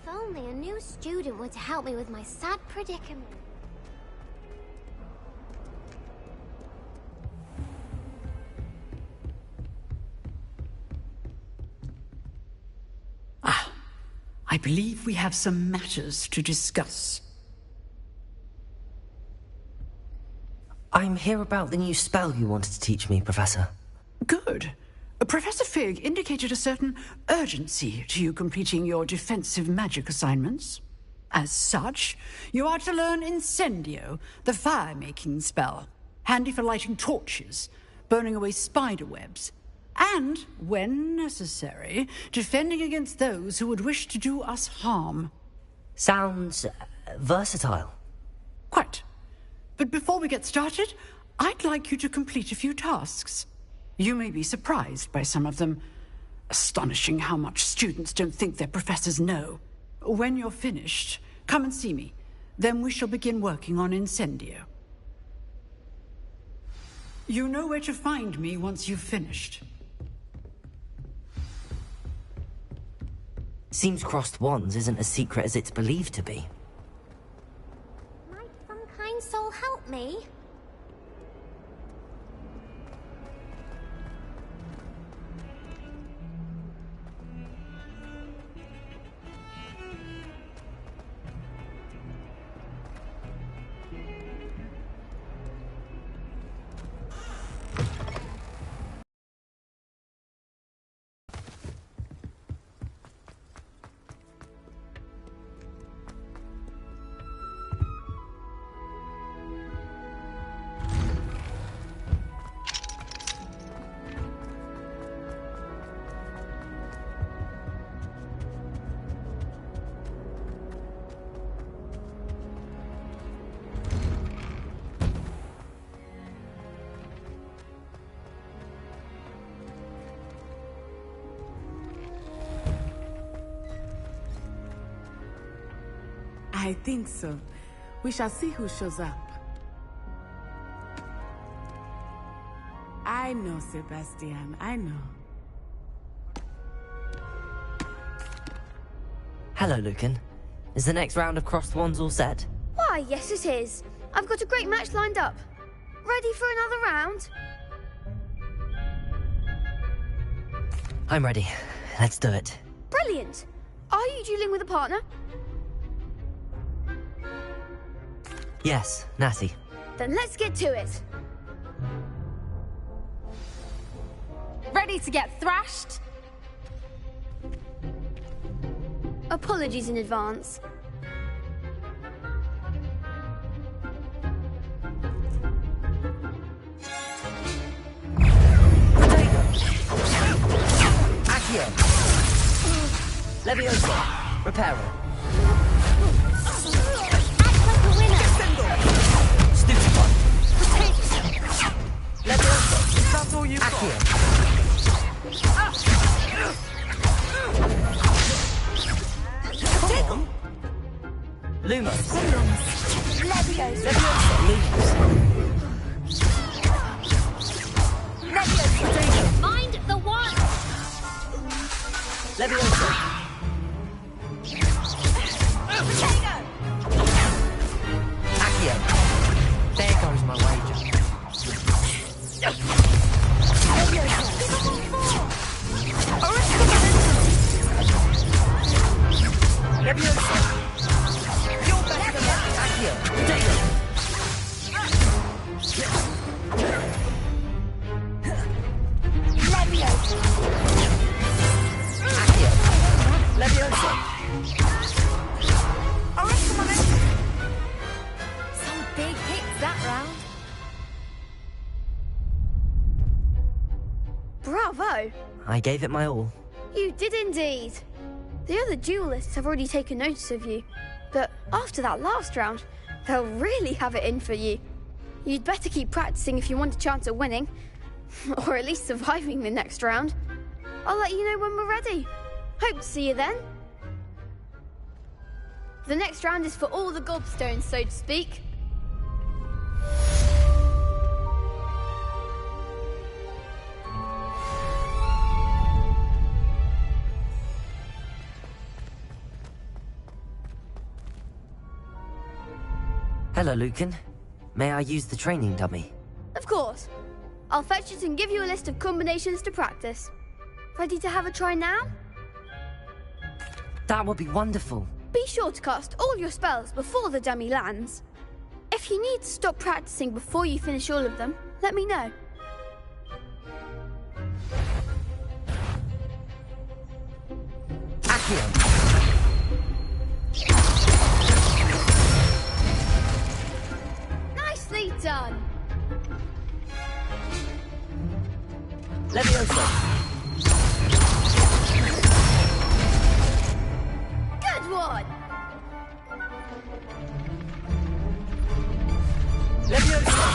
If only a new student were to help me with my sad predicament. I believe we have some matters to discuss. I'm here about the new spell you wanted to teach me, Professor. Good. Professor Fig indicated a certain urgency to you completing your defensive magic assignments. As such, you are to learn Incendio, the fire-making spell, handy for lighting torches, burning away spider webs, and, when necessary, defending against those who would wish to do us harm. Sounds versatile. Quite. But before we get started, I'd like you to complete a few tasks. You may be surprised by some of them. Astonishing how much students don't think their professors know. When you're finished, come and see me. Then we shall begin working on Incendio. You know where to find me once you've finished. Seems crossed wands isn't as secret as it's believed to be. Might some kind soul help me? I think so. We shall see who shows up. I know, Sebastian, I know. Hello, Lucan. Is the next round of crossed wands all set? Why, yes it is. I've got a great match lined up. Ready for another round? I'm ready. Let's do it. Brilliant. Are you dueling with a partner? Yes, Natty. Then let's get to it. Ready to get thrashed? Apologies in advance. Accio. Leviosa. Reparo. Stupefy. Leviosa. Is that all you've got? Come on. Lumos. Leviosa. Leviosa. Leviosa. Mind the one! Leviosa. Accio. There goes my wager. Leviosa. You're better than that. Accio. Dagger. Leviosa. Accio. Leviosa. Some big hits that round. Bravo! I gave it my all. You did indeed. The other duelists have already taken notice of you, but after that last round, they'll really have it in for you. You'd better keep practicing if you want a chance at winning, or at least surviving the next round. I'll let you know when we're ready. Hope to see you then. The next round is for all the gobstones, so to speak. Hello, Lucan. May I use the training dummy? Of course. I'll fetch it and give you a list of combinations to practice. Ready to have a try now? That would be wonderful. Be sure to cast all your spells before the dummy lands. If you need to stop practicing before you finish all of them, let me know. Accio. Nicely done. Leviosa. Good one. Leviosa.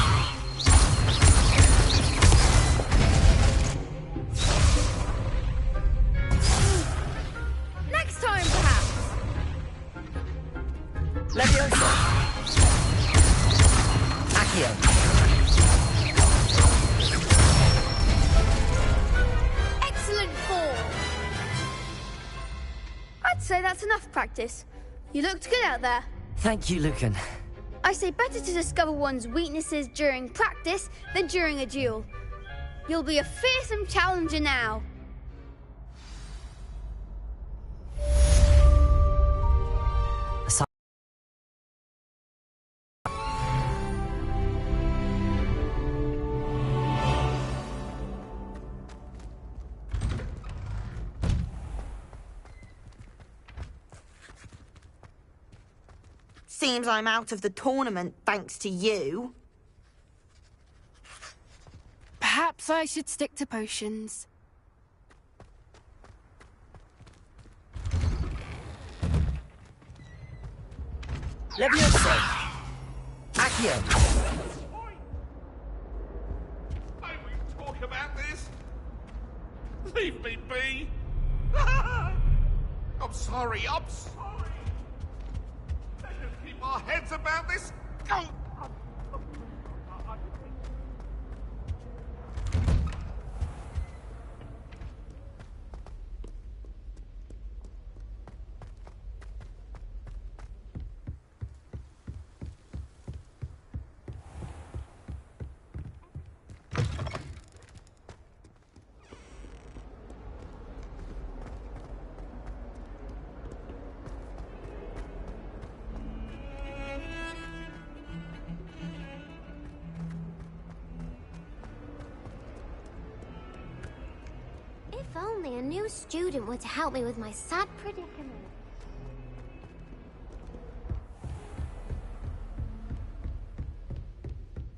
Next time, perhaps. Leviosa. Accio. Excellent form. I'd say that's enough practice. You looked good out there. Thank you, Lucan. I say better to discover one's weaknesses during practice than during a duel. You'll be a fearsome challenger now. Seems I'm out of the tournament thanks to you. Perhaps I should stick to potions. Leviosa. Accio. May we talk about this? Leave me be. I'm sorry. Let's just keep our heads about this. Go. If only a new student were to help me with my sad predicament.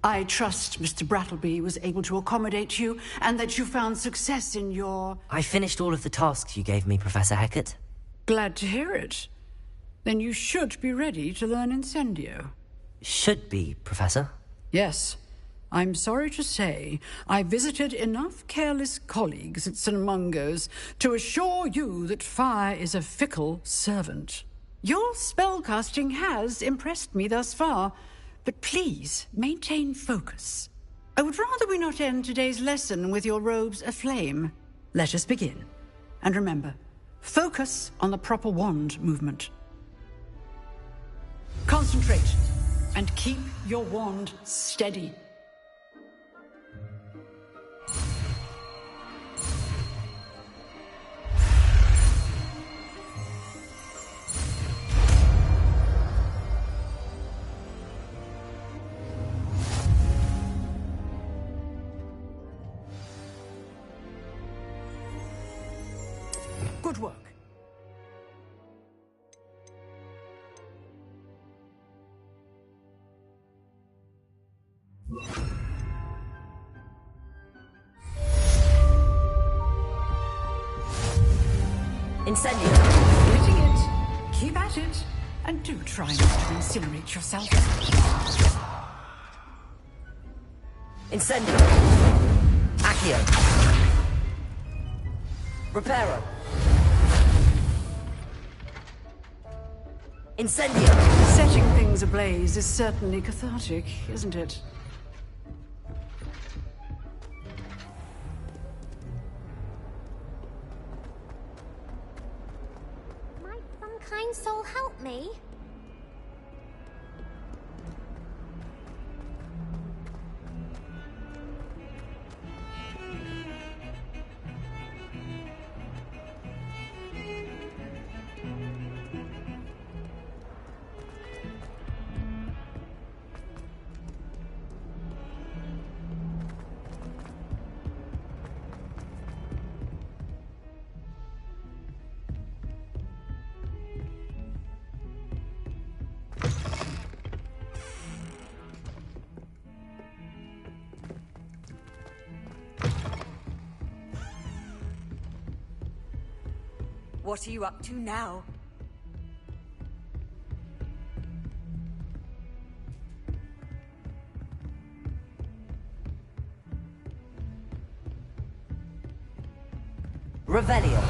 I trust Mr. Brattleby was able to accommodate you and that you found success in your... I finished all of the tasks you gave me, Professor Hecat. Glad to hear it. Then you should be ready to learn Incendio. Should be, Professor. Yes. I'm sorry to say, I visited enough careless colleagues at St. Mungo's to assure you that fire is a fickle servant. Your spellcasting has impressed me thus far, but please maintain focus. I would rather we not end today's lesson with your robes aflame. Let us begin. And remember, focus on the proper wand movement. Concentrate and keep your wand steady. Good work. Incendio. Getting it. Keep at it. And do try not to incinerate yourself. Incendio. Accio. Reparo. Incendio. Setting things ablaze is certainly cathartic, isn't it? Might some kind soul help me? What are you up to now? Revelio.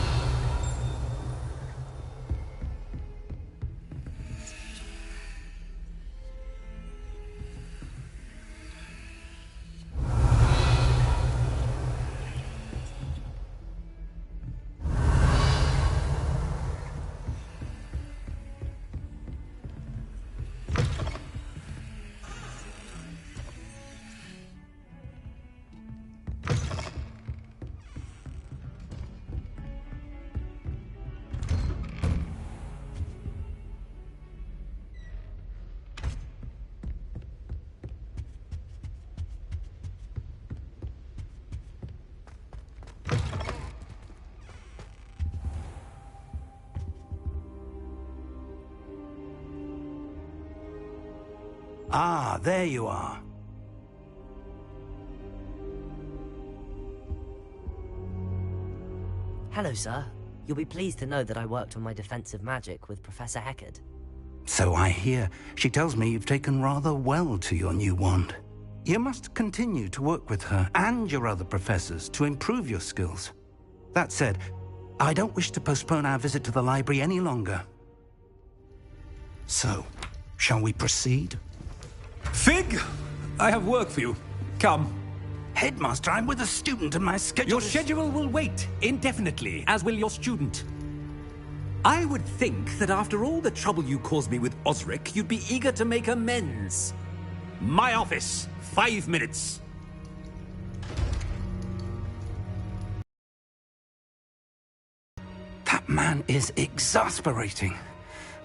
Ah, there you are. Hello, sir. You'll be pleased to know that I worked on my defensive magic with Professor Heckard. So I hear. She tells me you've taken rather well to your new wand. You must continue to work with her and your other professors to improve your skills. That said, I don't wish to postpone our visit to the library any longer. So, shall we proceed? Fig! I have work for you. Come. Headmaster, I'm with a student and my schedule Your is... schedule will wait indefinitely, as will your student. I would think that after all the trouble you caused me with Osric, you'd be eager to make amends. My office, 5 minutes. That man is exasperating.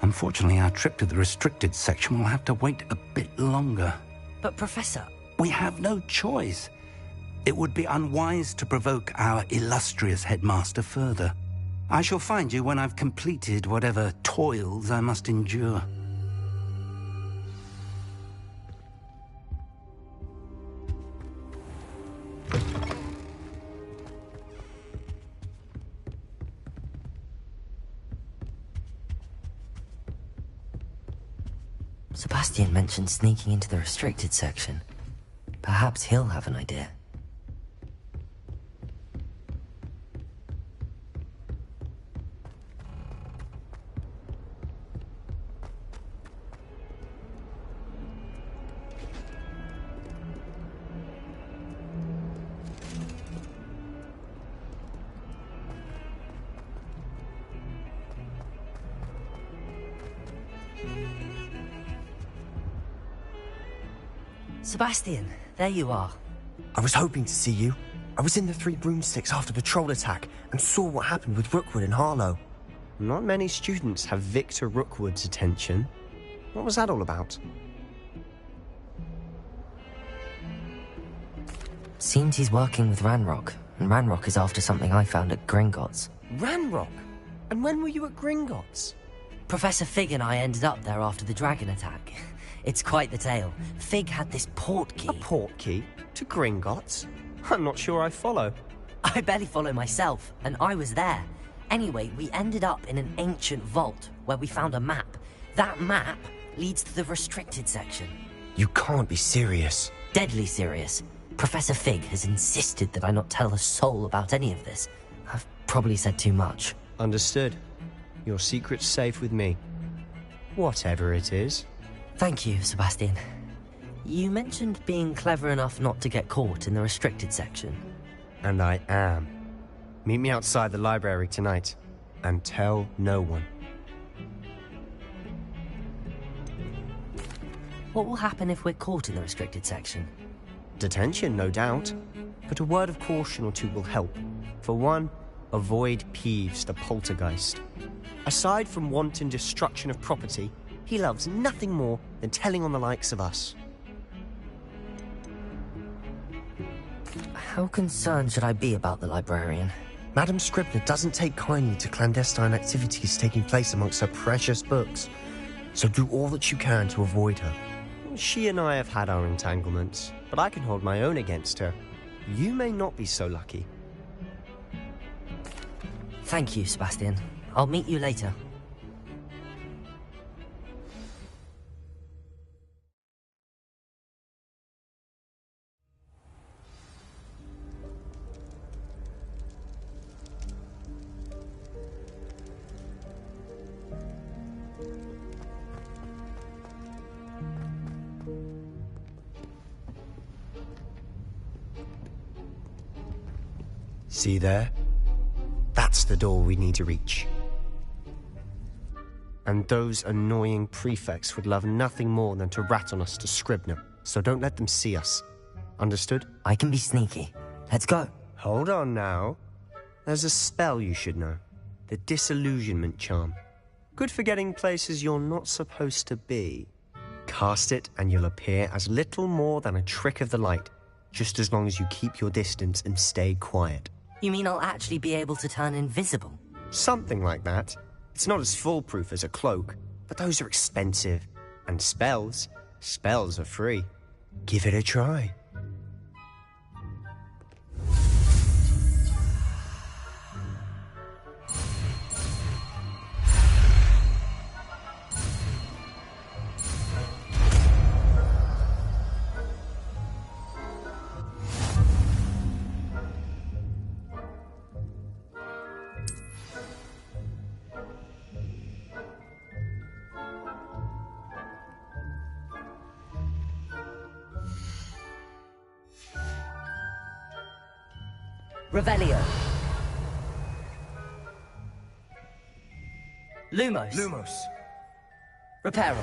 Unfortunately, our trip to the restricted section will have to wait a bit longer. But, Professor... We have no choice. It would be unwise to provoke our illustrious headmaster further. I shall find you when I've completed whatever toils I must endure. Sebastian mentioned sneaking into the restricted section. Perhaps he'll have an idea. Sebastian, there you are. I was hoping to see you. I was in the Three Broomsticks after the troll attack and saw what happened with Rookwood and Harlow. Not many students have Victor Rookwood's attention. What was that all about? Seems he's working with Ranrock, and Ranrock is after something I found at Gringotts. Ranrock? And when were you at Gringotts? Professor Fig and I ended up there after the dragon attack. It's quite the tale. Fig had this port key. A port key? To Gringotts? I'm not sure I follow. I barely follow myself, and I was there. Anyway, we ended up in an ancient vault where we found a map. That map leads to the restricted section. You can't be serious. Deadly serious. Professor Fig has insisted that I not tell a soul about any of this. I've probably said too much. Understood. Your secret's safe with me. Whatever it is. Thank you, Sebastian. You mentioned being clever enough not to get caught in the restricted section. And I am. Meet me outside the library tonight, and tell no one. What will happen if we're caught in the restricted section? Detention, no doubt. But a word of caution or two will help. For one, avoid Peeves, the poltergeist. Aside from wanton destruction of property, he loves nothing more than telling on the likes of us. How concerned should I be about the librarian? Madam Scribner doesn't take kindly to clandestine activities taking place amongst her precious books. So do all that you can to avoid her. She and I have had our entanglements, but I can hold my own against her. You may not be so lucky. Thank you, Sebastian. I'll meet you later. See there? That's the door we need to reach. And those annoying prefects would love nothing more than to rat on us to Scribner, so don't let them see us. Understood? I can be sneaky. Let's go. Hold on now. There's a spell you should know. The Disillusionment Charm. Good for getting places you're not supposed to be. Cast it and you'll appear as little more than a trick of the light, just as long as you keep your distance and stay quiet. You mean I'll actually be able to turn invisible? Something like that. It's not as foolproof as a cloak, but those are expensive. And spells are free. Give it a try. Revelio. Lumos. Lumos. Reparo.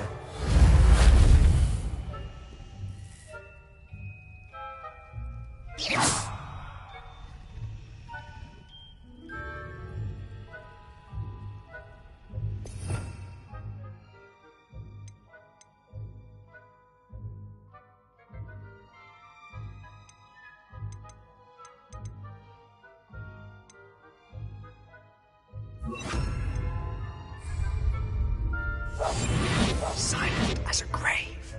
Silent as a grave.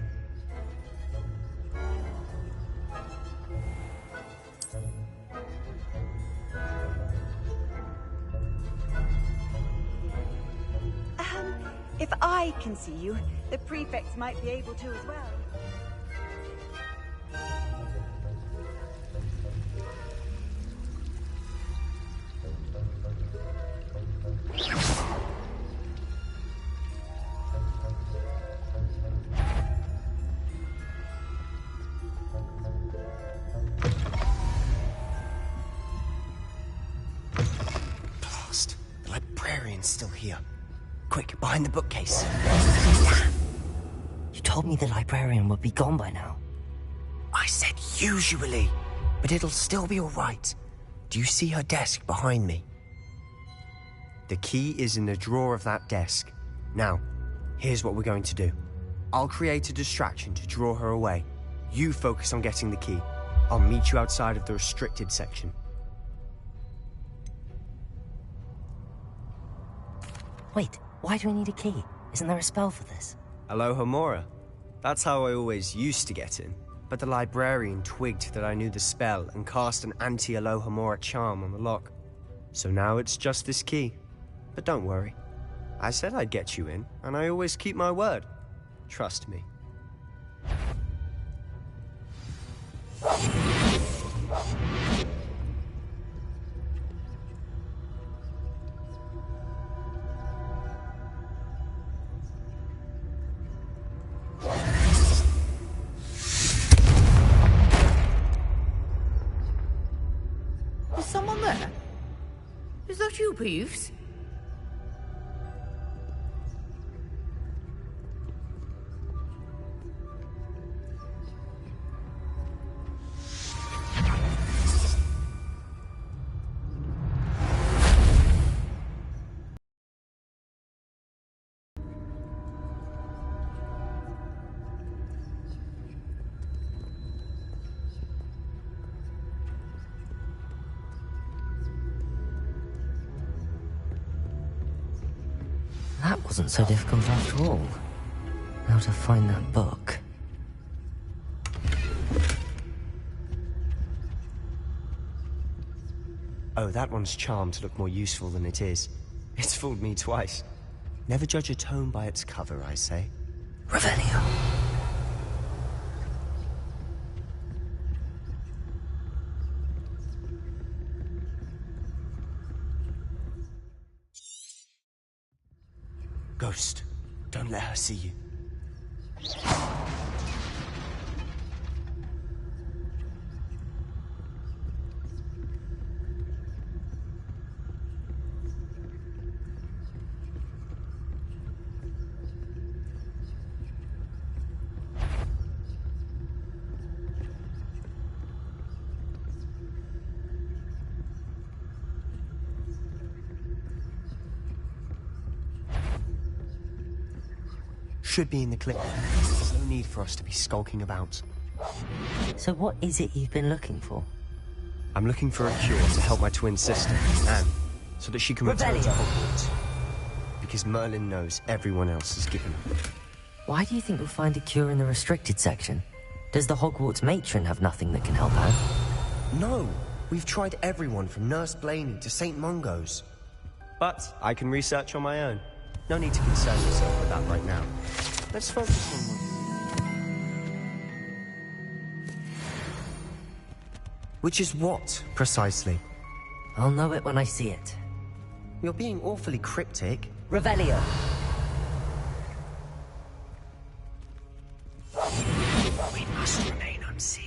If I can see you, the prefects might be able to as well. Blast. The librarian's still here. Quick, behind the bookcase. You told me the librarian would be gone by now. I said usually, but it'll still be all right. Do you see her desk behind me? The key is in the drawer of that desk. Now, here's what we're going to do. I'll create a distraction to draw her away. You focus on getting the key. I'll meet you outside of the restricted section. Wait, why do we need a key? Isn't there a spell for this? Alohomora. That's how I always used to get in. But the librarian twigged that I knew the spell and cast an anti-Alohomora charm on the lock. So now it's just this key. But don't worry. I said I'd get you in, and I always keep my word. Trust me. Is someone there? Is that you, Peeves? That wasn't so difficult after all. How to find that book. Oh, that one's charmed to look more useful than it is. It's fooled me twice. Never judge a tome by its cover, I say. Revelio. Ghost, don't let her see you. Should be in the clip. There's no need for us to be skulking about. So what is it you've been looking for? I'm looking for a cure to help my twin sister, Anne, so that she can return to Hogwarts. Because Merlin knows everyone else is given up. Why do you think we'll find a cure in the restricted section? Does the Hogwarts matron have nothing that can help Anne? No! We've tried everyone from Nurse Blaney to St. Mungo's. But I can research on my own. No need to concern yourself with that right now. Let's focus on what... Which is what, precisely? I'll know it when I see it. You're being awfully cryptic. Revelio. We must remain unseen.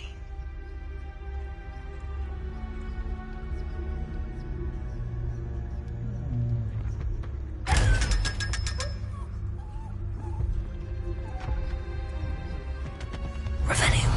Revelio.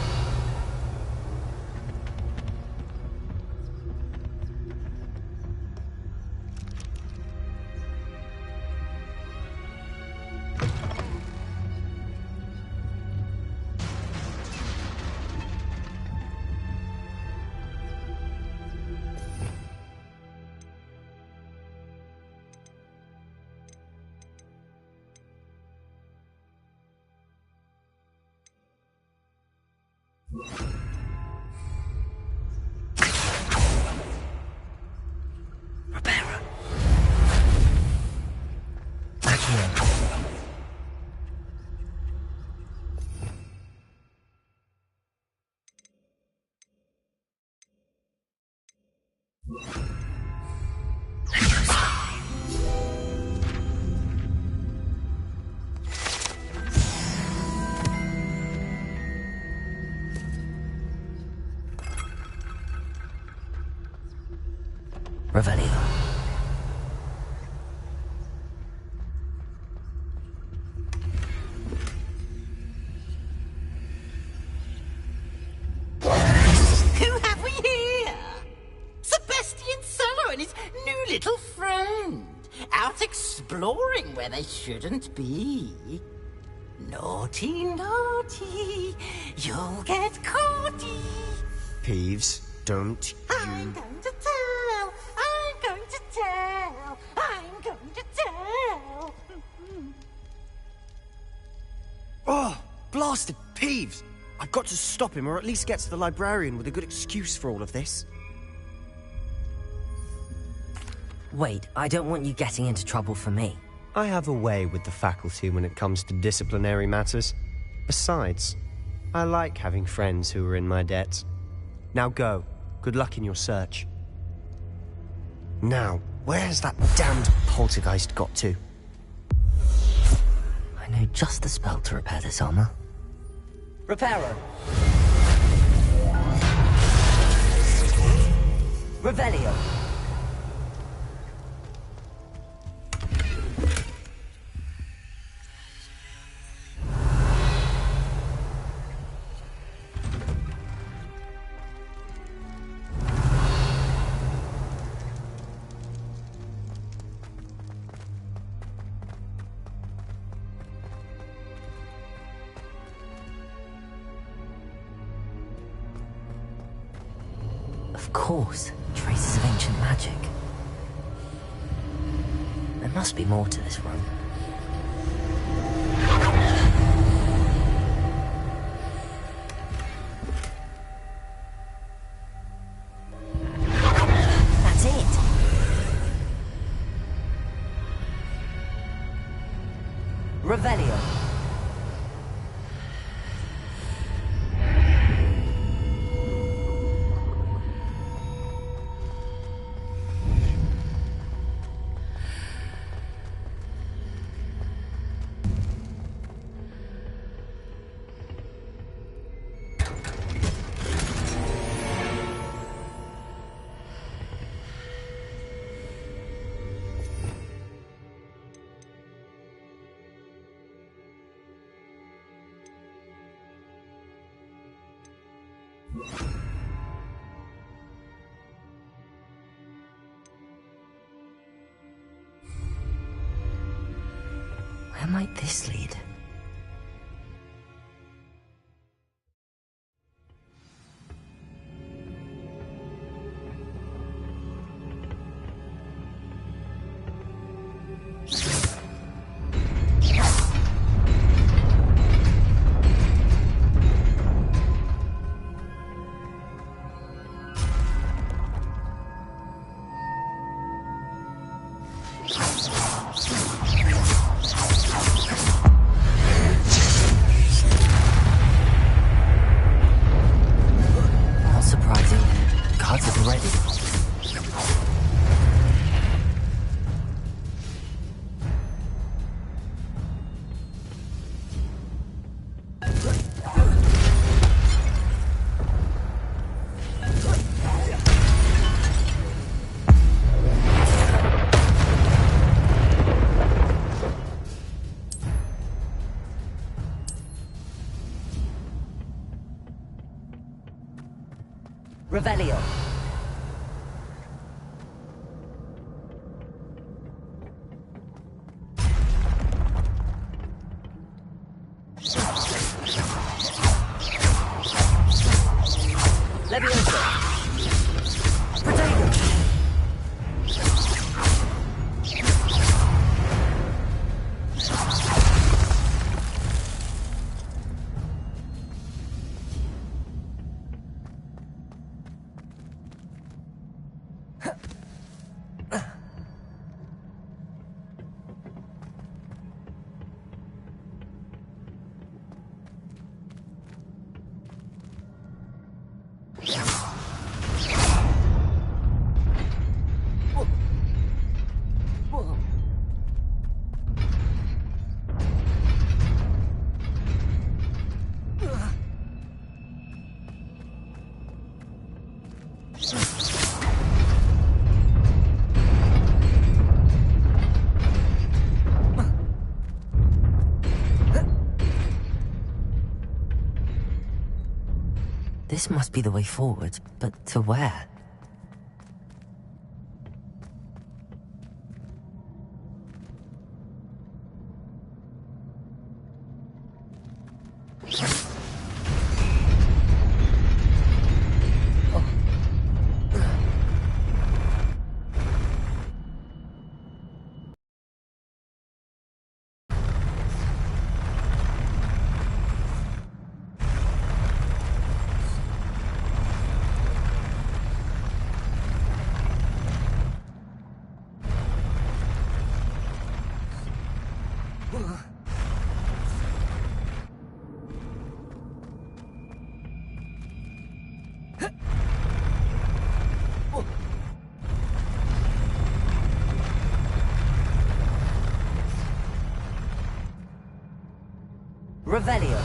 Revelio. Who have we here? Sebastian Sallow and his new little friend. Out exploring where they shouldn't be. Naughty, naughty. You'll get caughty. Peeves, don't I'm going to tell. I'm going to tell. I'm going to tell. Oh, blasted Peeves! I've got to stop him, or at least get to the librarian with a good excuse for all of this. Wait, I don't want you getting into trouble for me. I have a way with the faculty when it comes to disciplinary matters. Besides, I like having friends who are in my debt. Now go. Good luck in your search. Now, where's that damned poltergeist got to? I know just the spell to repair this armor. Reparo. Revelio. Of course, traces of ancient magic. There must be more to this room. That's it! Where might this lead? Not surprising. Guards at the ready. Revelio. Levioso. Protego. This must be the way forward, but to where? Revelio.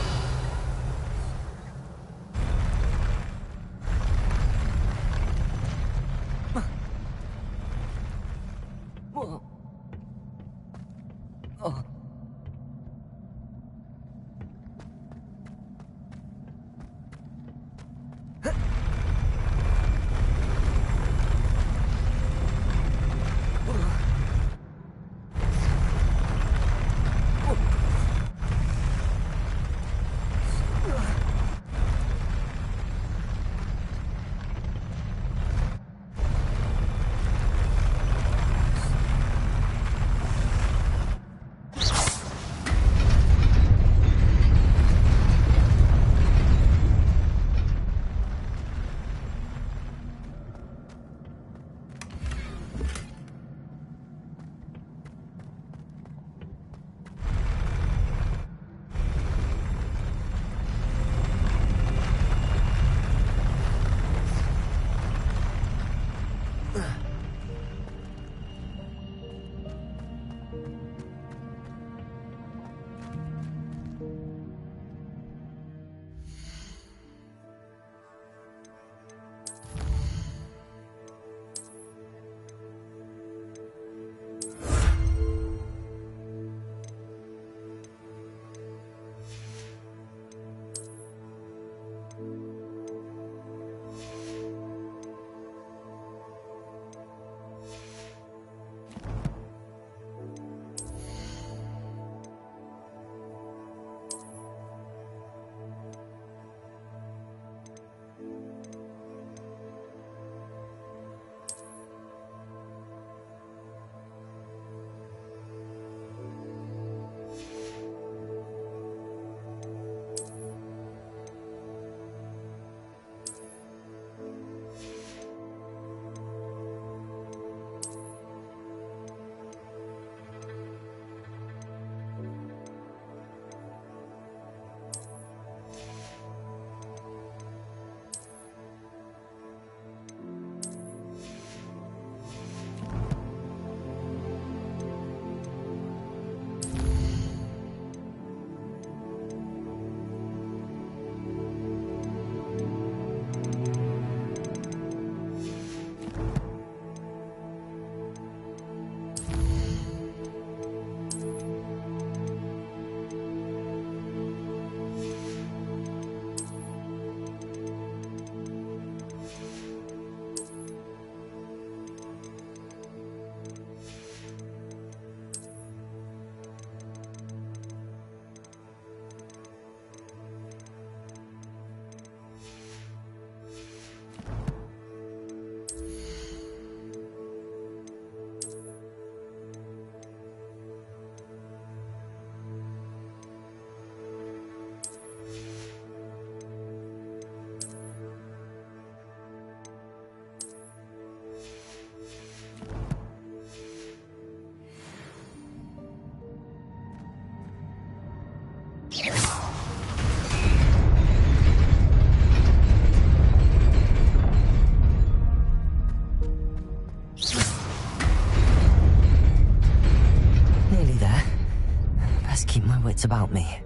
secrets about me.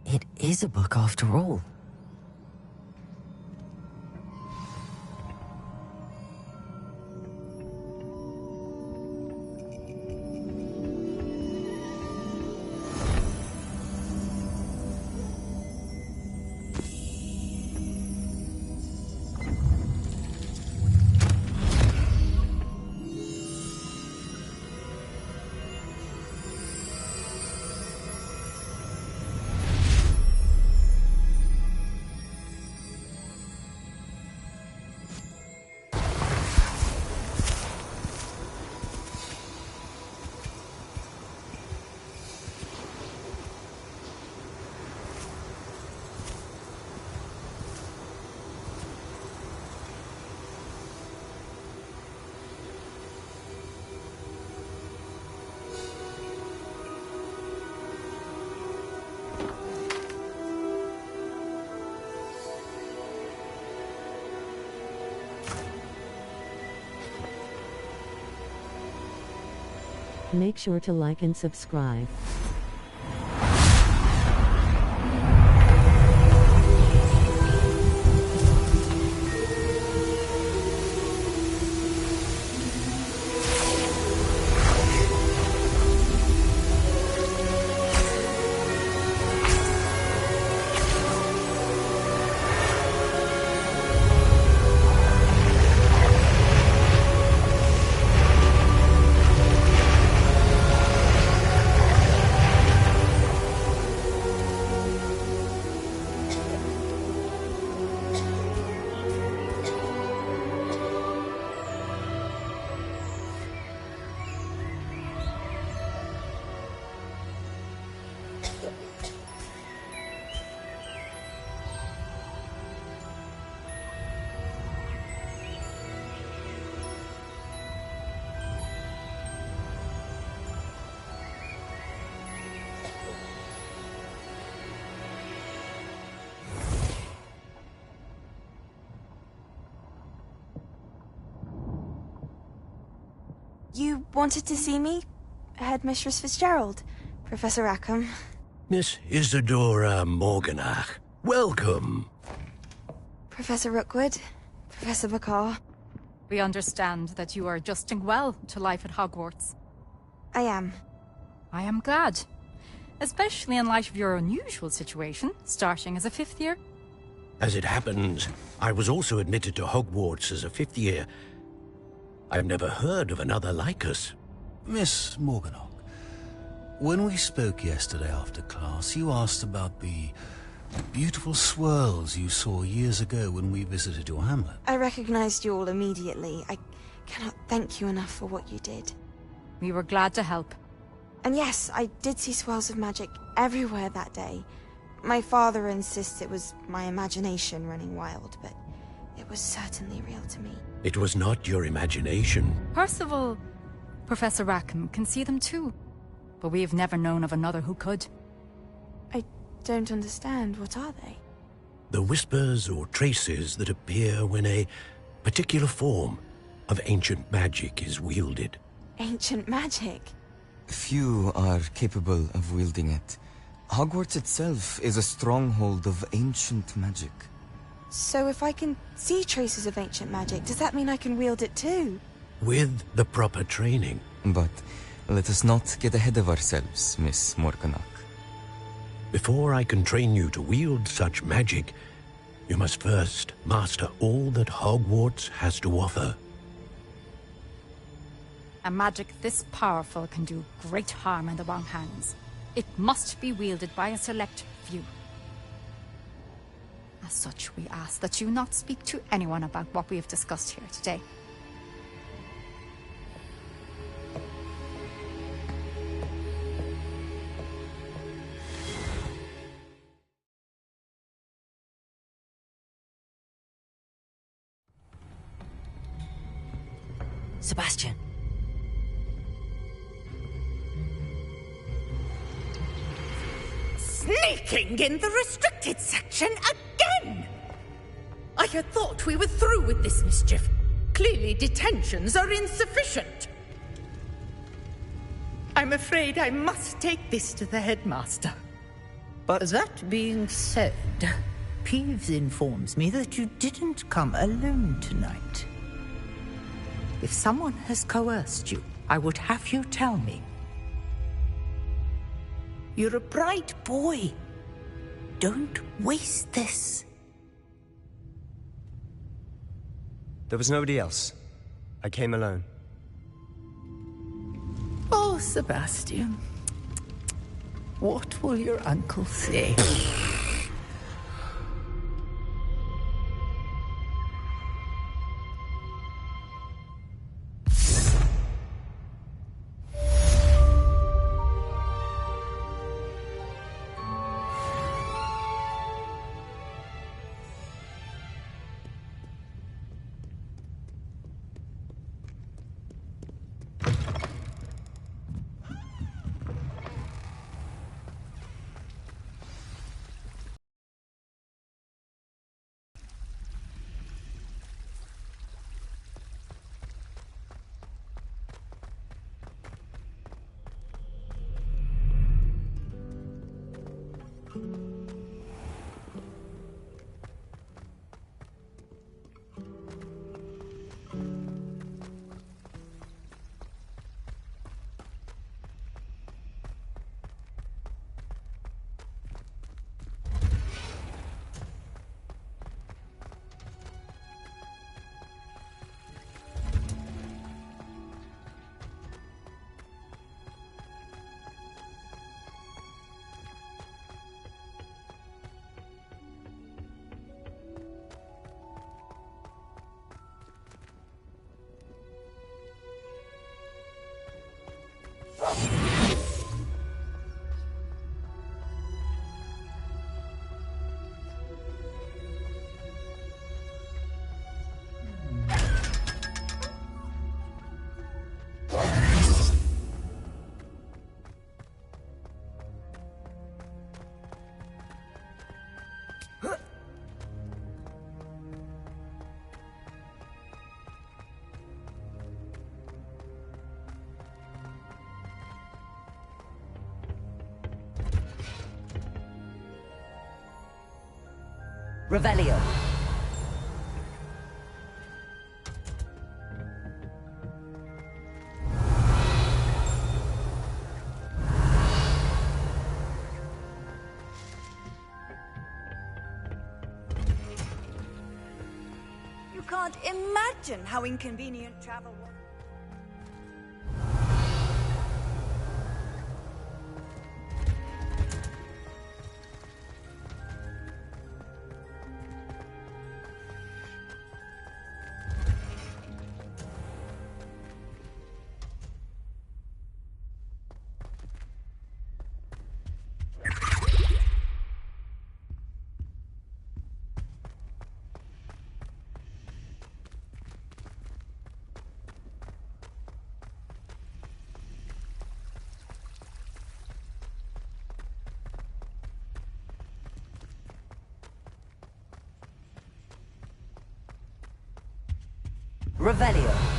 It is a book after all. Make sure to like and subscribe. You wanted to see me? Headmistress Fitzgerald, Professor Rackham. Miss Isadora Morganach, welcome. Professor Rookwood, Professor Bakar. We understand that you are adjusting well to life at Hogwarts. I am. I am glad. Especially in light of your unusual situation, starting as a 5th year. As it happens, I was also admitted to Hogwarts as a 5th year. I've never heard of another like us. Miss Morganach, when we spoke yesterday after class, you asked about the beautiful swirls you saw years ago when we visited your hamlet. I recognized you all immediately. I cannot thank you enough for what you did. We were glad to help. And yes, I did see swirls of magic everywhere that day. My father insists it was my imagination running wild, but it was certainly real to me. It was not your imagination. Percival, Professor Rackham can see them too. But we have never known of another who could. I don't understand. What are they? The whispers or traces that appear when a particular form of ancient magic is wielded. Ancient magic? Few are capable of wielding it. Hogwarts itself is a stronghold of ancient magic. So if I can see traces of ancient magic, does that mean I can wield it too? With the proper training. But let us not get ahead of ourselves, Miss Morganach. Before I can train you to wield such magic, you must first master all that Hogwarts has to offer. A magic this powerful can do great harm in the wrong hands. It must be wielded by a select few. As such, we ask that you not speak to anyone about what we have discussed here today. Sebastian. Sneaking in the restricted section again! I had thought we were through with this mischief. Clearly detentions are insufficient. I'm afraid I must take this to the headmaster. But that being said, Peeves informs me that you didn't come alone tonight. If someone has coerced you, I would have you tell me. You're a bright boy. Don't waste this. There was nobody else. I came alone. Oh, Sebastian. What will your uncle say? Revelio. You can't imagine how inconvenient travel was. Revelio.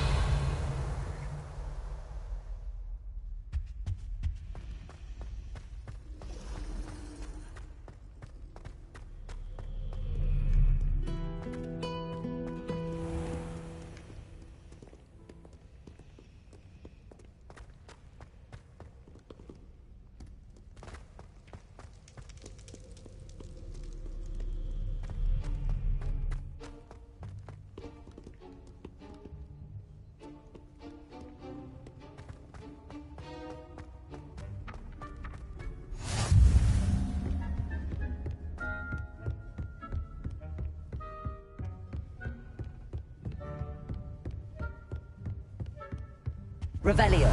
Revelio.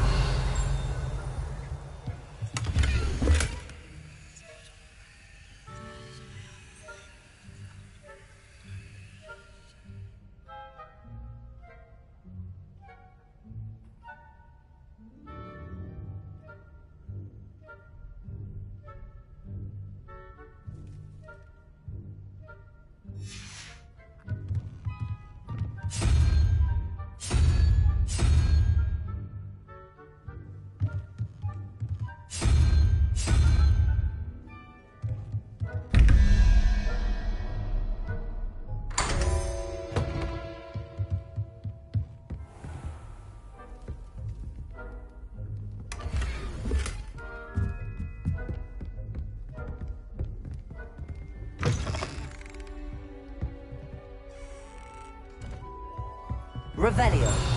Revelio.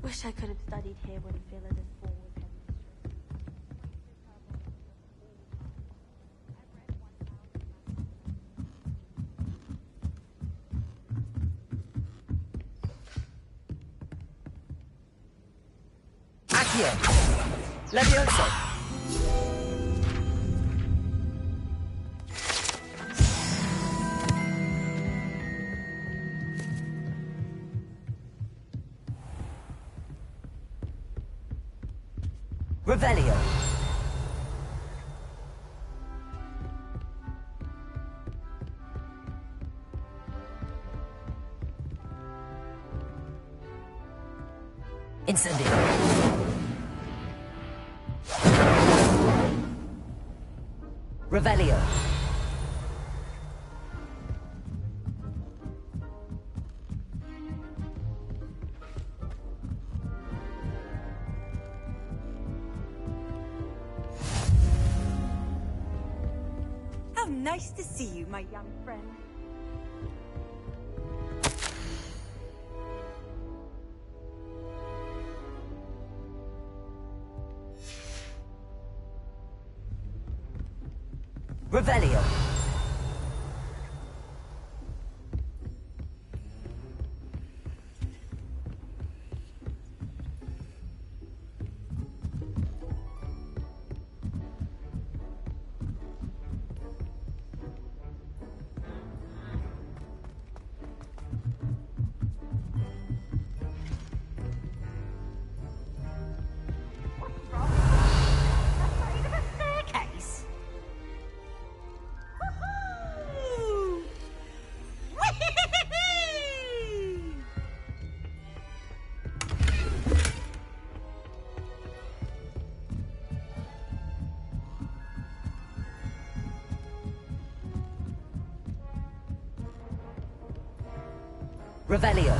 Wish I could have studied here when Philid is forward. Accio. Levioso. Revelio. Incendio. Revelio. How nice to see you, my young friend. Revelio. Staircase. Revelio.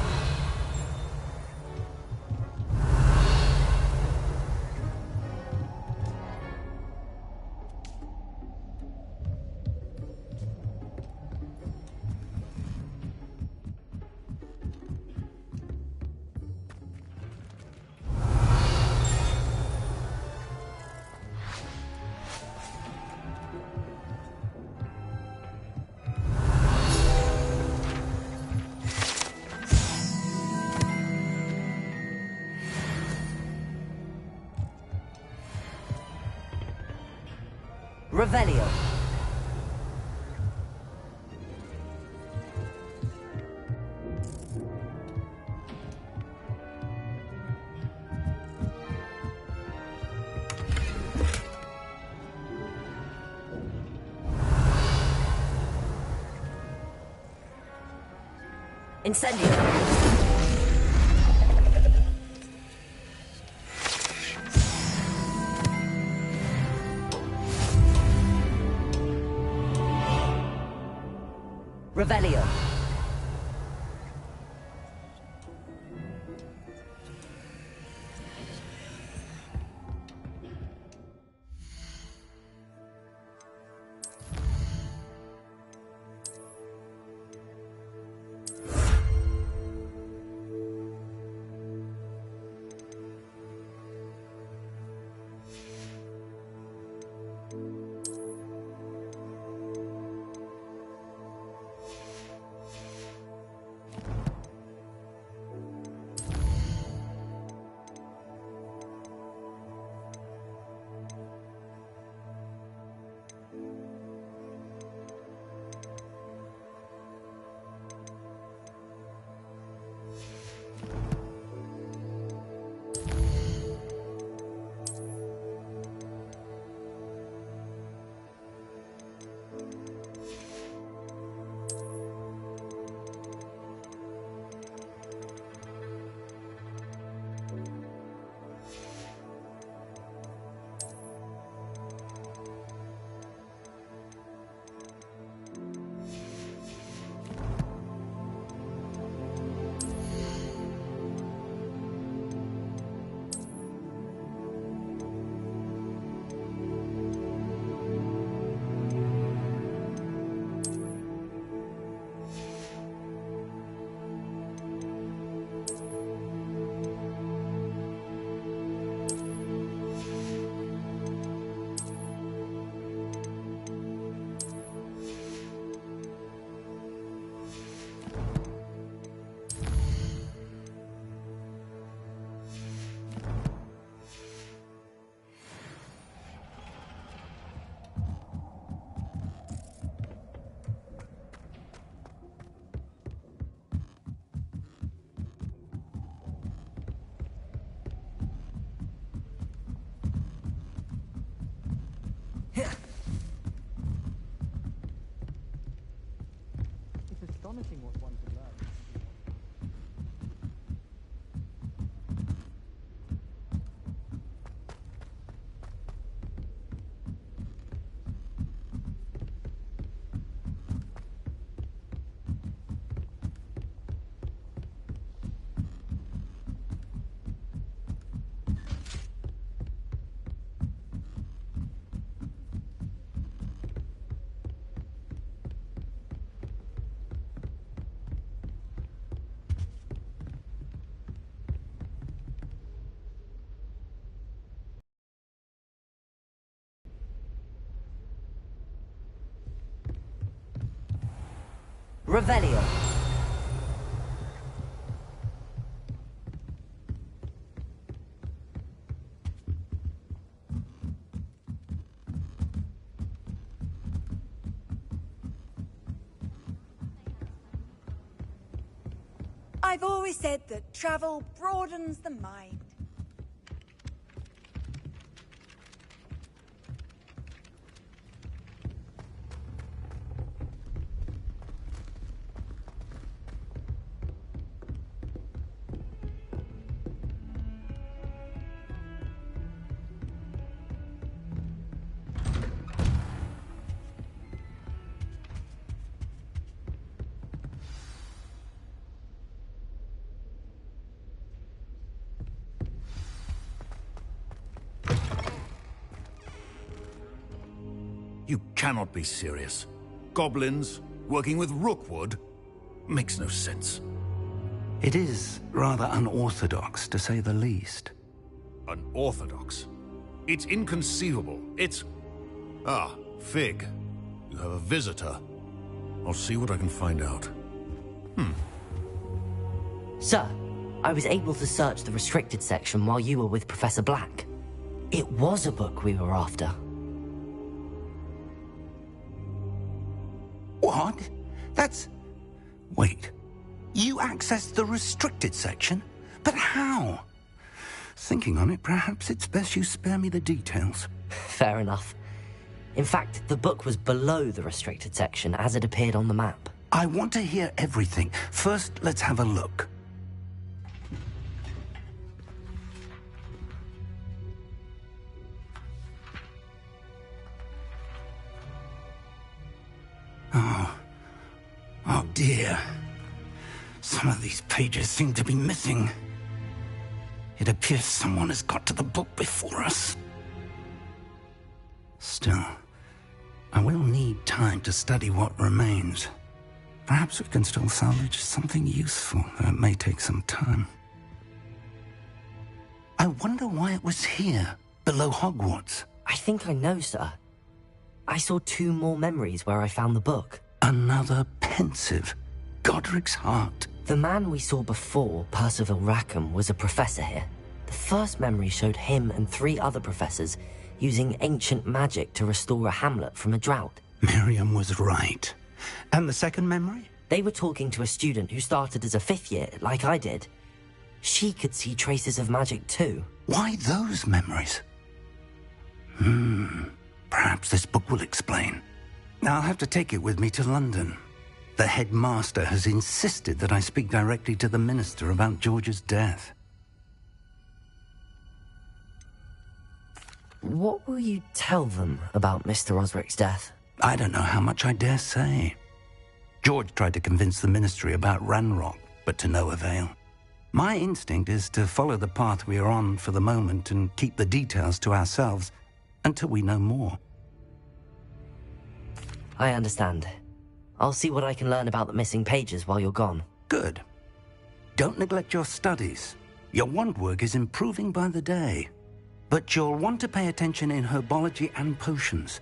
Revelio. Incendio. Revelio. It's astonishing what one can learn. Revelio. I've always said that travel broadens the mind. You cannot be serious. Goblins working with Rookwood? Makes no sense. It is rather unorthodox, to say the least. Unorthodox? It's inconceivable. It's... Ah, Fig. You have a visitor. I'll see what I can find out. Sir, I was able to search the restricted section while you were with Professor Black. It was a book we were after. What? That's... Wait. You accessed the restricted section? But how? Thinking on it, perhaps it's best you spare me the details. Fair enough. In fact, the book was below the restricted section as it appeared on the map. I want to hear everything. First, let's have a look. Oh dear. Some of these pages seem to be missing. It appears someone has got to the book before us. Still, I will need time to study what remains. Perhaps we can still salvage something useful, though it may take some time. I wonder why it was here, below Hogwarts. I think I know, sir. I saw 2 more memories where I found the book. Another pensive. Godric's heart. The man we saw before, Percival Rackham, was a professor here. The first memory showed him and 3 other professors using ancient magic to restore a hamlet from a drought. Miriam was right. And the second memory? They were talking to a student who started as a 5th year, like I did. She could see traces of magic too. Why those memories? Perhaps this book will explain. I'll have to take it with me to London. The headmaster has insisted that I speak directly to the minister about George's death. What will you tell them about Mr. Osric's death? I don't know how much I dare say. George tried to convince the ministry about Ranrock, but to no avail. My instinct is to follow the path we are on for the moment and keep the details to ourselves until we know more. I understand. I'll see what I can learn about the missing pages while you're gone. Good. Don't neglect your studies. Your wand work is improving by the day. But you'll want to pay attention in herbology and potions.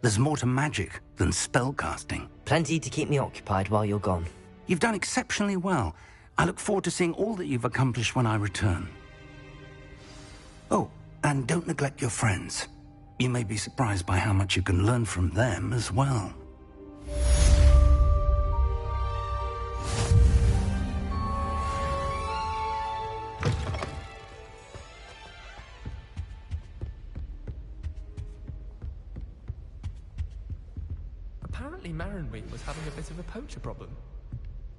There's more to magic than spellcasting. Plenty to keep me occupied while you're gone. You've done exceptionally well. I look forward to seeing all that you've accomplished when I return. Oh, and don't neglect your friends. You may be surprised by how much you can learn from them as well. Apparently Marinweed was having a bit of a poacher problem.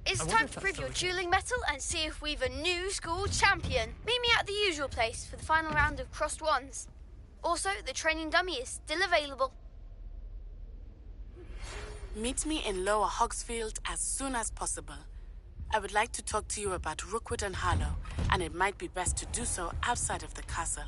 It's time to prove your dueling mettle and see if we've a new school champion. Meet me at the usual place for the final round of crossed wands. Also, the training dummy is still available. Meet me in Lower Hogsfield as soon as possible. I would like to talk to you about Rookwood and Harlow, and it might be best to do so outside of the castle.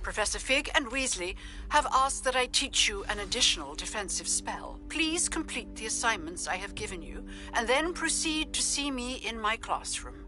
Professor Fig and Weasley have asked that I teach you an additional defensive spell. Please complete the assignments I have given you, and then proceed to see me in my classroom.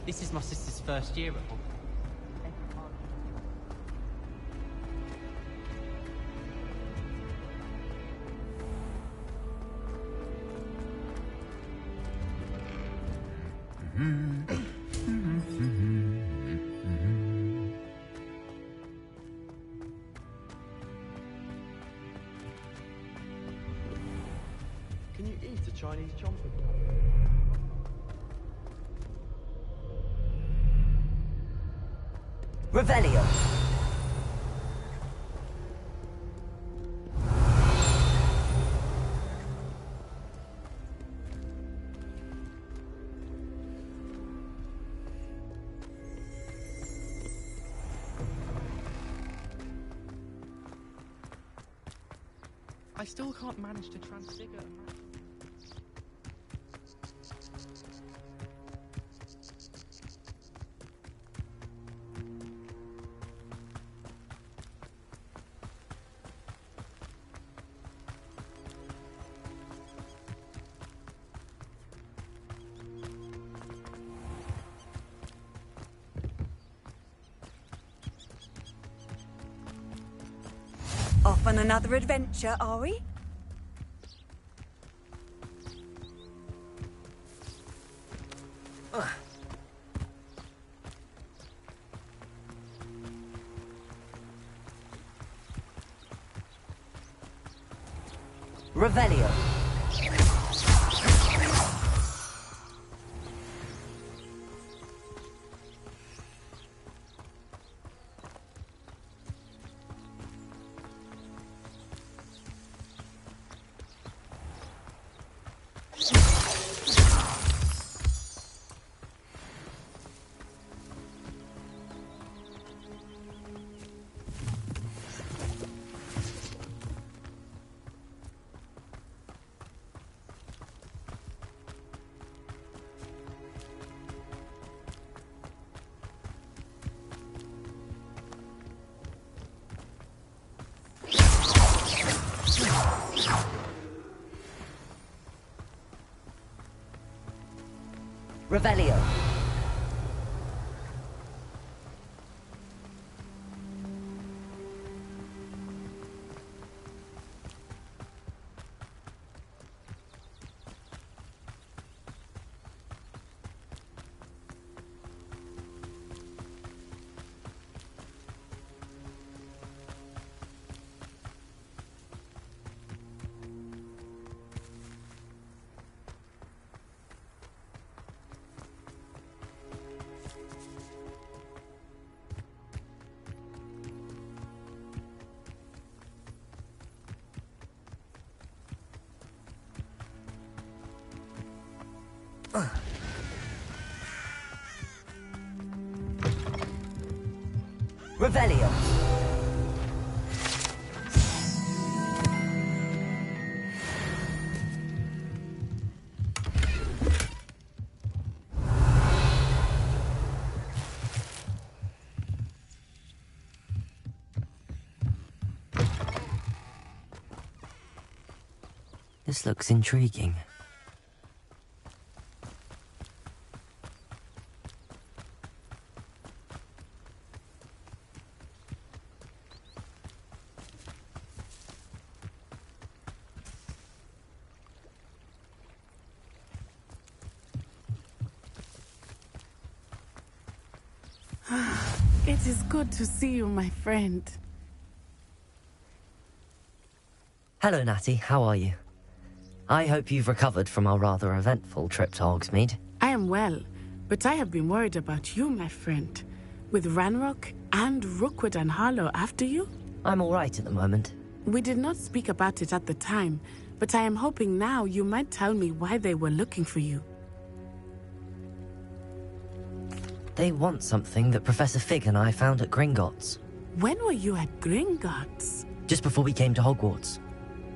This is my sister's first year at Hogwarts. Can you eat a Chinese chomping? Revelio. I still can't manage to transfigure a man. Off on another adventure, are we? Revelio. Revelio. Revelio. This looks intriguing. It is good to see you, my friend. Hello, Natty. How are you? I hope you've recovered from our rather eventful trip to Hogsmeade. I am well, but I have been worried about you, my friend. With Ranrock and Rookwood and Harlow after you? I'm all right at the moment. We did not speak about it at the time, but I am hoping now you might tell me why they were looking for you. They want something that Professor Fig and I found at Gringotts. When were you at Gringotts? Just before we came to Hogwarts.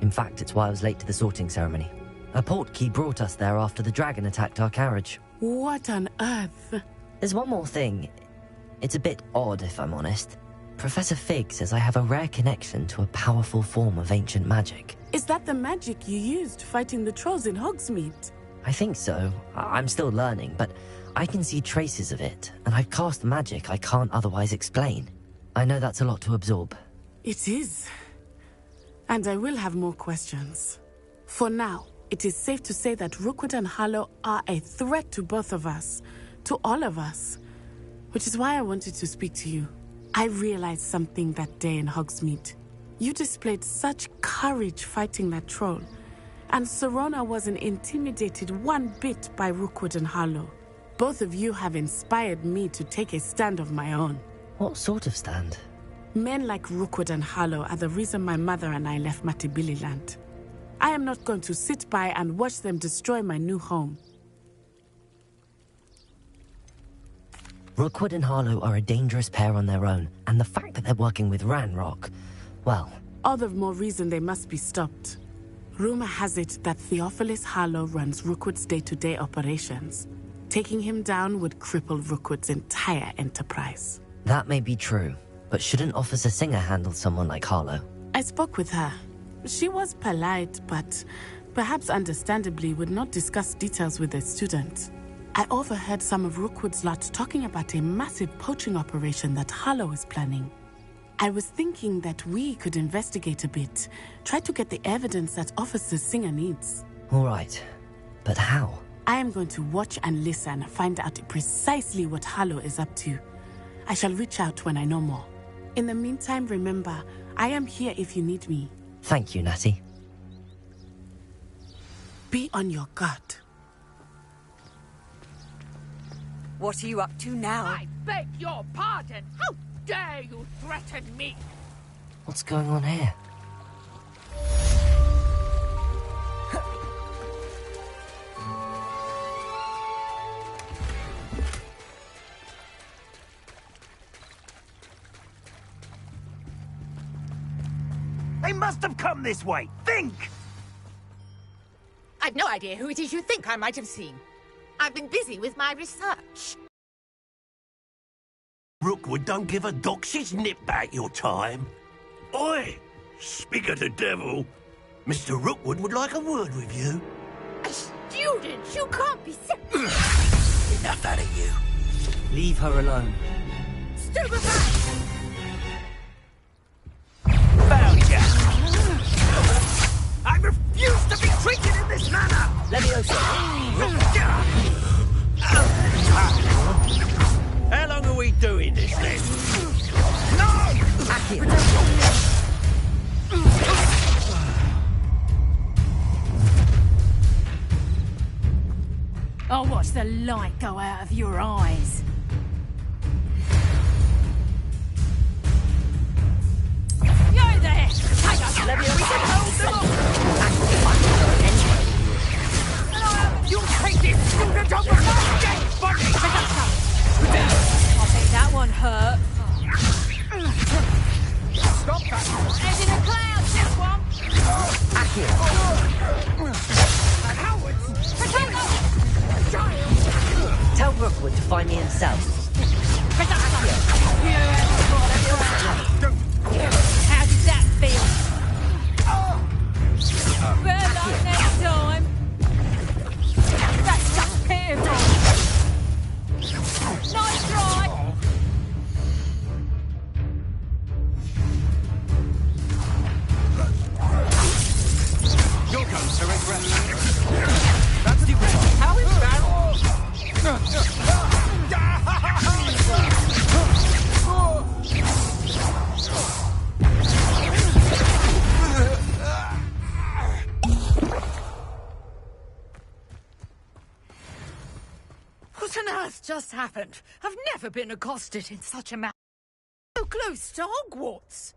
In fact, it's why I was late to the sorting ceremony. A portkey brought us there after the dragon attacked our carriage. What on earth? There's one more thing. It's a bit odd, if I'm honest. Professor Fig says I have a rare connection to a powerful form of ancient magic. Is that the magic you used fighting the trolls in Hogsmeade? I think so. I'm still learning, but I can see traces of it, and I've cast magic I can't otherwise explain. I know that's a lot to absorb. It is. And I will have more questions. For now, it is safe to say that Rookwood and Harlow are a threat to both of us, to all of us. Which is why I wanted to speak to you. I realized something that day in Hogsmeade. You displayed such courage fighting that troll, and Serona wasn't intimidated one bit by Rookwood and Harlow. Both of you have inspired me to take a stand of my own. What sort of stand? Men like Rookwood and Harlow are the reason my mother and I left Matibili-land. I am not going to sit by and watch them destroy my new home. Rookwood and Harlow are a dangerous pair on their own, and the fact that they're working with Ranrock, well... All the more reason they must be stopped. Rumor has it that Theophilus Harlow runs Rookwood's day-to-day operations. Taking him down would cripple Rookwood's entire enterprise. That may be true, but shouldn't Officer Singer handle someone like Harlow? I spoke with her. She was polite, but perhaps understandably would not discuss details with a student. I overheard some of Rookwood's lot talking about a massive poaching operation that Harlow is planning. I was thinking that we could investigate a bit, try to get the evidence that Officer Singer needs. All right, but how? I am going to watch and listen, find out precisely what Harlow is up to. I shall reach out when I know more. In the meantime, remember, I am here if you need me. Thank you, Natty. Be on your guard. What are you up to now? I beg your pardon! How dare you threaten me? What's going on here? They must have come this way! Think! I've no idea who it is you think I might have seen. I've been busy with my research. Rookwood don't give a doxy's nip back your time. Oi! Speak of the devil. Mr. Rookwood would like a word with you. A student? You can't be so... Enough out of you. Leave her alone. Stupefy! Found ya! I refuse to be treated in this manner! Leviosa! How long are we doing this then? No! I'll watch the light go out of your eyes. You're there! Hang on, Leviosa! We can hold them up! You take this student over my dead body! I think that one hurt. Stop that! Head in the clouds, this one! Cowards! Potato! Tell Rookwood to find me himself. How did that feel? Well, just happened? I've never been accosted in such a manner. So close to Hogwarts.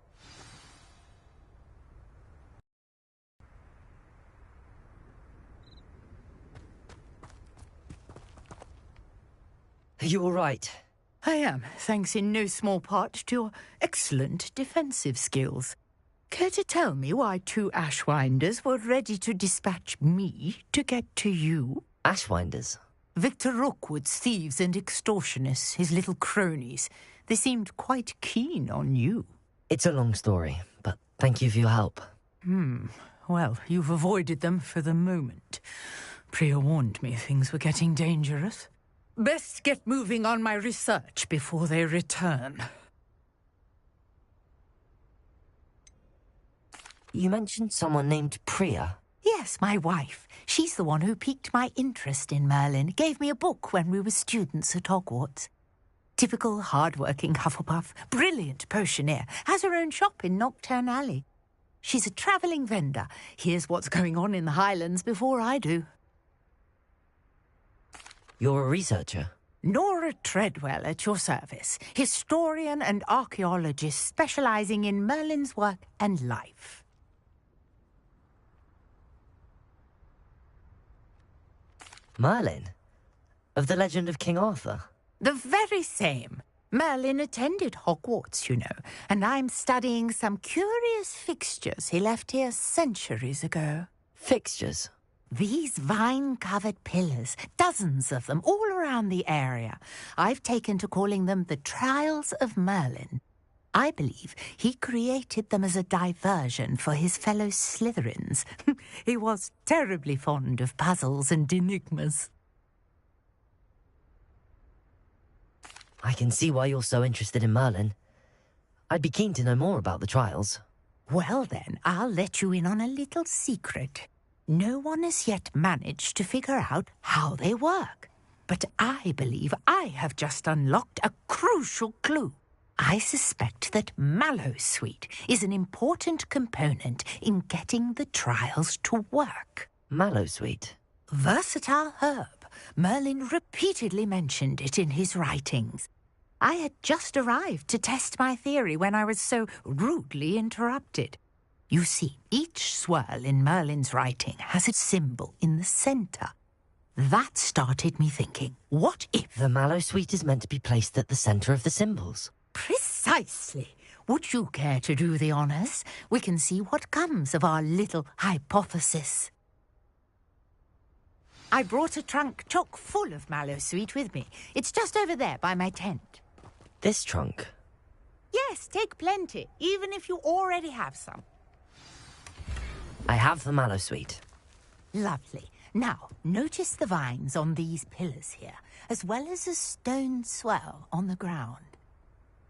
Are you all right? I am, thanks in no small part to your excellent defensive skills. Care to tell me why 2 Ashwinders were ready to dispatch me to get to you? Ashwinders? Victor Rookwood's thieves and extortionists, his little cronies. They seemed quite keen on you. It's a long story, but thank you for your help. Well, you've avoided them for the moment. Priya warned me things were getting dangerous. Best get moving on my research before they return. You mentioned someone named Priya. Yes, my wife. She's the one who piqued my interest in Merlin. Gave me a book when we were students at Hogwarts. Typical hard-working Hufflepuff, brilliant potioneer, has her own shop in Knockturn Alley. She's a travelling vendor. Hears what's going on in the Highlands before I do. You're a researcher? Nora Treadwell at your service. Historian and archaeologist specialising in Merlin's work and life. Merlin? Of the legend of King Arthur? The very same. Merlin attended Hogwarts, you know, and I'm studying some curious fixtures he left here centuries ago. Fixtures? These vine-covered pillars, dozens of them, all around the area. I've taken to calling them the Trials of Merlin. I believe he created them as a diversion for his fellow Slytherins. He was terribly fond of puzzles and enigmas. I can see why you're so interested in Merlin. I'd be keen to know more about the trials. Well then, I'll let you in on a little secret. No one has yet managed to figure out how they work. But I believe I have just unlocked a crucial clue. I suspect that Mallowsweet is an important component in getting the trials to work. Mallowsweet? Versatile herb. Merlin repeatedly mentioned it in his writings. I had just arrived to test my theory when I was so rudely interrupted. You see, each swirl in Merlin's writing has a symbol in the centre. That started me thinking, what if... The Mallowsweet is meant to be placed at the centre of the symbols. Precisely. Would you care to do the honours? We can see what comes of our little hypothesis. I brought a trunk chock full of Mallowsweet with me. It's just over there by my tent. This trunk? Yes, take plenty, even if you already have some. I have the Mallowsweet. Lovely. Now, notice the vines on these pillars here, as well as a stone swell on the ground.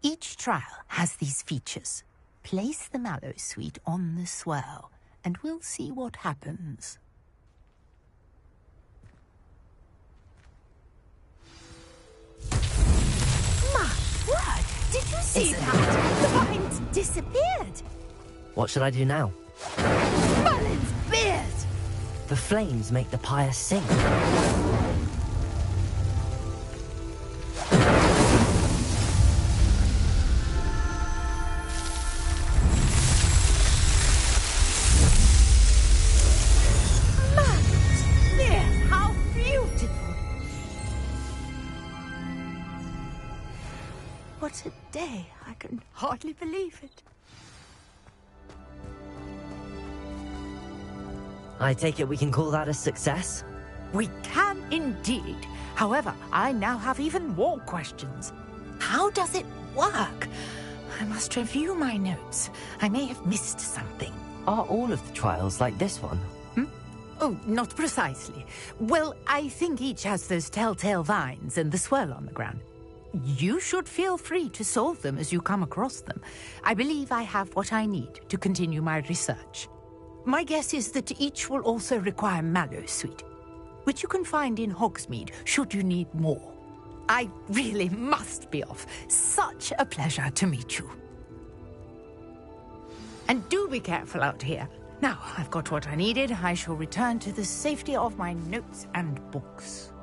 Each trial has these features. Place the Mallowsweet on the swirl, and we'll see what happens. My word! Did you see that? The vines disappeared! What should I do now? Merlin's beard! The flames make the pyre sing. What a day. I can hardly believe it. I take it we can call that a success? We can indeed. However, I now have even more questions. How does it work? I must review my notes. I may have missed something. Are all of the trials like this one? Oh, not precisely. Well, I think each has those telltale vines and the swirl on the ground. You should feel free to solve them as you come across them. I believe I have what I need to continue my research. My guess is that each will also require Mallowsweet, which you can find in Hogsmeade should you need more. I really must be off. Such a pleasure to meet you. And do be careful out here. Now, I've got what I needed. I shall return to the safety of my notes and books.